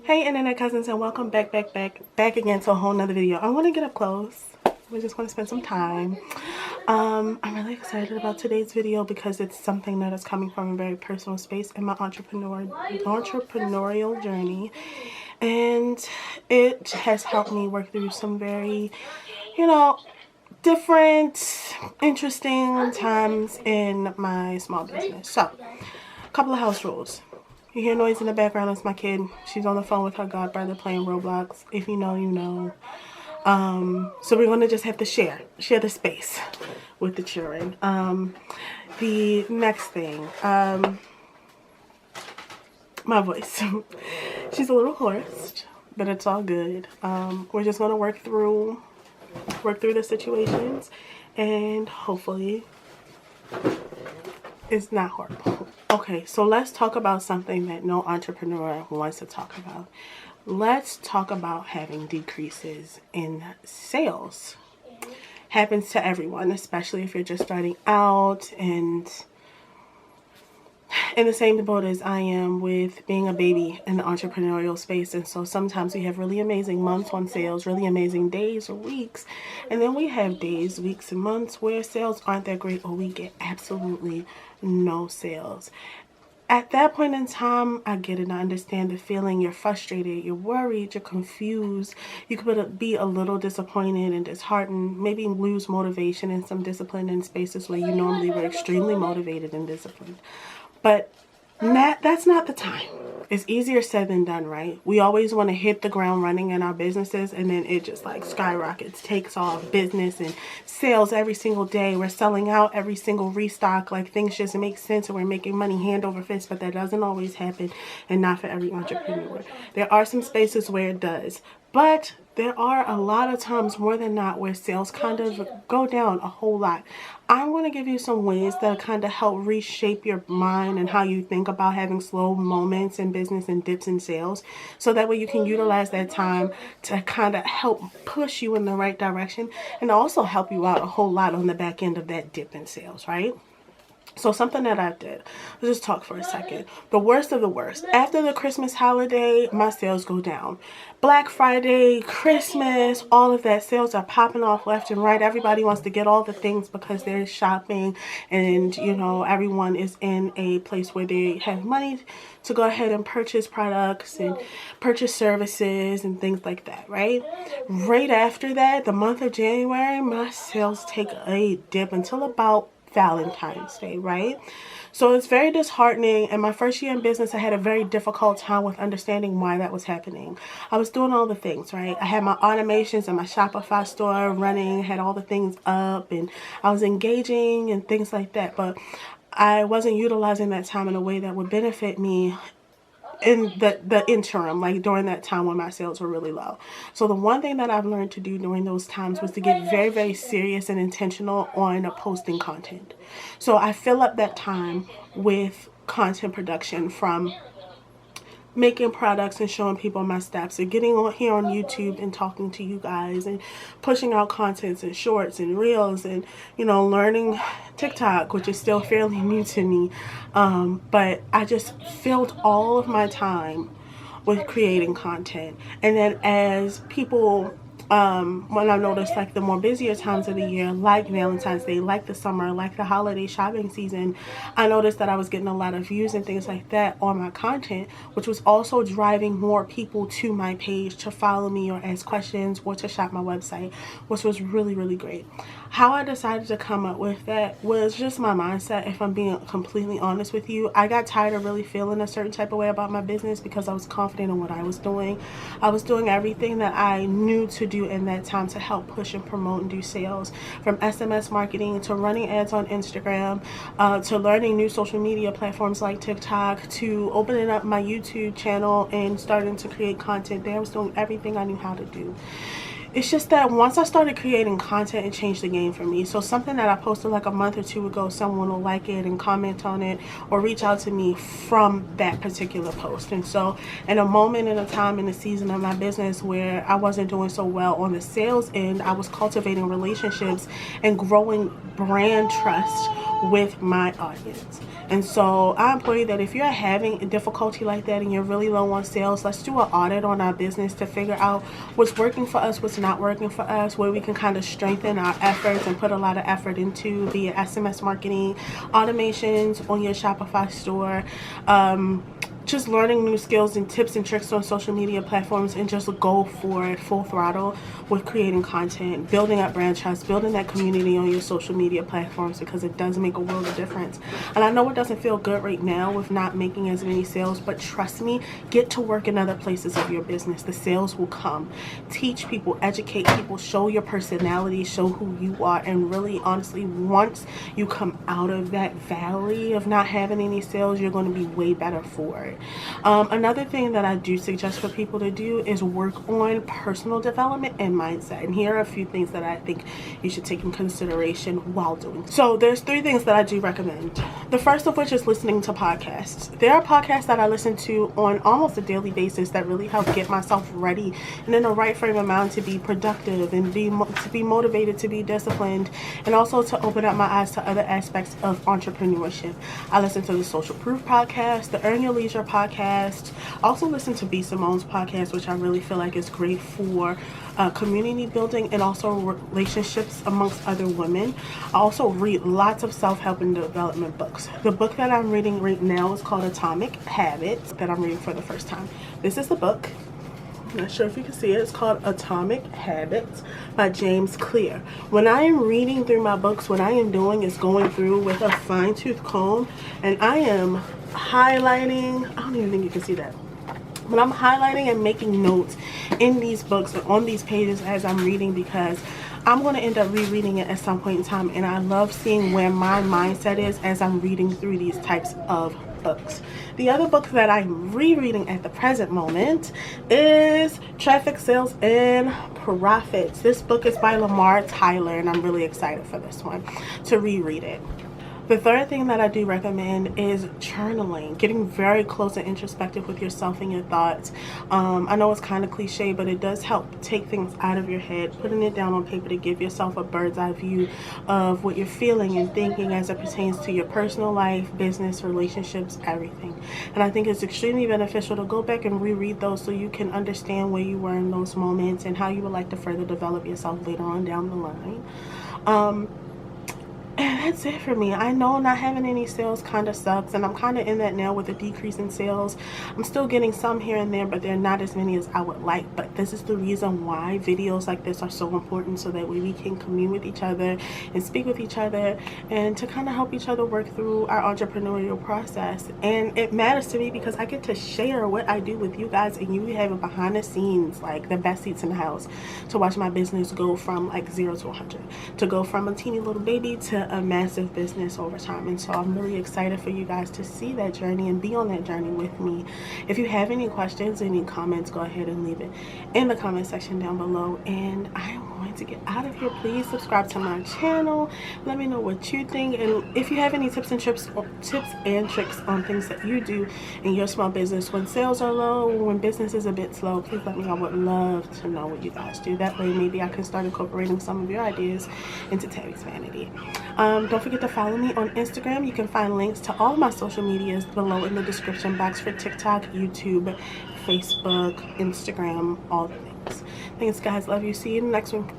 Hey internet cousins, and welcome back again to a whole nother video. I want to get up close. We're just going to spend some time. I'm really excited about today's video because it's something that is coming from a very personal space in my entrepreneurial journey, and it has helped me work through some very, different, interesting times in my small business. So, a couple of house rules. You hear noise in the background, it's my kid. She's on the phone with her godbrother playing Roblox. If you know, you know. So we're going to just have to share the space with the children. The next thing, my voice. She's a little hoarse, but it's all good. We're just going to work through the situations, and hopefully it's not horrible. Okay, so let's talk about something that no entrepreneur wants to talk about. Let's talk about having decreases in sales. Happens to everyone, especially if you're just starting out and in the same boat as I am with being a baby in the entrepreneurial space. And so sometimes we have really amazing months on sales, really amazing days or weeks. And then we have days, weeks, and months where sales aren't that great, or we get absolutely no sales. At that point in time, I get it. I understand the feeling. You're frustrated, you're worried, you're confused. You could be a little disappointed and disheartened, maybe lose motivation and some discipline in spaces where you normally were extremely motivated and disciplined. But that's not the time. It's easier said than done, right? We always want to hit the ground running in our businesses, and then it just like skyrockets, takes off, business and sales every single day. We're selling out every single restock, like things just make sense, and we're making money hand over fist. But that doesn't always happen, and not for every entrepreneur. There are some spaces where it does, but there are a lot of times, more than not, where sales kind of go down a whole lot. I want to give you some ways that kind of help reshape your mind and how you think about having slow moments in business and dips in sales, so that way you can utilize that time to kind of help push you in the right direction, and also help you out a whole lot on the back end of that dip in sales, right? So something that I did, let's just talk for a second. The worst of the worst. After the Christmas holiday, my sales go down. Black Friday, Christmas, all of that, sales are popping off left and right. Everybody wants to get all the things because they're shopping, and everyone is in a place where they have money to go ahead and purchase products and purchase services and things like that, right? Right after that, the month of January, my sales take a dip until about Valentine's Day, right? So it's very disheartening. In my first year in business, I had a very difficult time with understanding why that was happening. I was doing all the things, right? I had my automations and my Shopify store running, had all the things up, and I was engaging and things like that, but I wasn't utilizing that time in a way that would benefit me in the interim, like during that time when my sales were really low. So the one thing that I've learned to do during those times was to get very, very serious and intentional on posting content. So I fill up that time with content production, from making products and showing people my steps, and getting on here on YouTube and talking to you guys, and pushing out contents and shorts and reels, and learning TikTok, which is still fairly new to me, but I just filled all of my time with creating content. And then as people, when I noticed, like, the more busier times of the year, like Valentine's Day, like the summer, like the holiday shopping season, I noticed that I was getting a lot of views and things like that on my content, which was also driving more people to my page to follow me or ask questions or to shop my website, which was really, really great. How I decided to come up with that was just my mindset, if I'm being completely honest with you. I got tired of really feeling a certain type of way about my business because I was confident in what I was doing. I was doing everything that I knew to do in that time to help push and promote and do sales, from SMS marketing to running ads on Instagram, to learning new social media platforms like TikTok, to opening up my YouTube channel and starting to create content there. I was doing everything I knew how to do. It's just that once I started creating content, it changed the game for me. So something that I posted like a month or two ago, someone will like it and comment on it or reach out to me from that particular post. And so in a moment in a time in the season of my business where I wasn't doing so well on the sales end, I was cultivating relationships and growing brand trust with my audience. And so I implore you that if you're having a difficulty like that and you're really low on sales, let's do an audit on our business to figure out what's working for us, what's not working for us, where we can kind of strengthen our efforts and put a lot of effort into via SMS marketing, automations on your Shopify store, just learning new skills and tips and tricks on social media platforms, and just go for it full throttle with creating content, building up brand trust, building that community on your social media platforms, because it does make a world of difference. And I know it doesn't feel good right now with not making as many sales, but trust me, get to work in other places of your business. The sales will come. Teach people, educate people, show your personality, show who you are, and really honestly, once you come out of that valley of not having any sales, you're going to be way better for it. Another thing that I do suggest for people to do is work on personal development and mindset. And here are a few things that I think you should take in consideration while doing. So there's 3 things that I do recommend. The first of which is listening to podcasts. There are podcasts that I listen to on almost a daily basis that really help get myself ready and in the right frame of mind to be productive and to be motivated, to be disciplined, and also to open up my eyes to other aspects of entrepreneurship. I listen to the Social Proof podcast, the Earn Your Leisure podcast. I also listen to B. Simone's podcast, which I really feel like is great for community building and also relationships amongst other women. I also read lots of self-help and development books. The book that I'm reading right now is called Atomic Habits, that I'm reading for the first time. This is the book. I'm not sure if you can see it. It's called Atomic Habits by James Clear. When I am reading through my books, what I am doing is going through with a fine-tooth comb, and I am highlighting. I don't even think you can see that, but I'm highlighting and making notes in these books and on these pages as I'm reading, because I'm going to end up rereading it at some point in time, and I love seeing where my mindset is as I'm reading through these types of books. The other book that I'm rereading at the present moment is Traffic, Sales, and Profits. This book is by Lamar Tyler, and I'm really excited for this one to reread it. The third thing that I do recommend is journaling, getting very close and introspective with yourself and your thoughts. I know it's kind of cliche, but it does help take things out of your head, putting it down on paper to give yourself a bird's eye view of what you're feeling and thinking as it pertains to your personal life, business, relationships, everything. And I think it's extremely beneficial to go back and reread those so you can understand where you were in those moments and how you would like to further develop yourself later on down the line. And that's it for me. I know not having any sales kind of sucks, and I'm kind of in that now with a decrease in sales. I'm still getting some here and there, but they're not as many as I would like. But this is the reason why videos like this are so important, so that way we can commune with each other and speak with each other, and to kind of help each other work through our entrepreneurial process. And it matters to me because I get to share what I do with you guys, and you have it behind the scenes, like the best seats in the house, to watch my business go from like 0 to 100, to go from a teeny little baby to a massive business over time. And so I'm really excited for you guys to see that journey and be on that journey with me. If you have any questions, any comments, go ahead and leave it in the comment section down below. And I am going to get out of here. Please subscribe to my channel. Let me know what you think, and if you have any tips and tricks on things that you do in your small business when sales are low, when business is a bit slow, please let me know. I would love to know what you guys do. That way maybe I can start incorporating some of your ideas into Tabby's Vanity. Don't forget to follow me on Instagram. You can find links to all of my social medias below in the description box for TikTok, YouTube, Facebook, Instagram, all the things. Thanks guys. Love you. See you in the next one.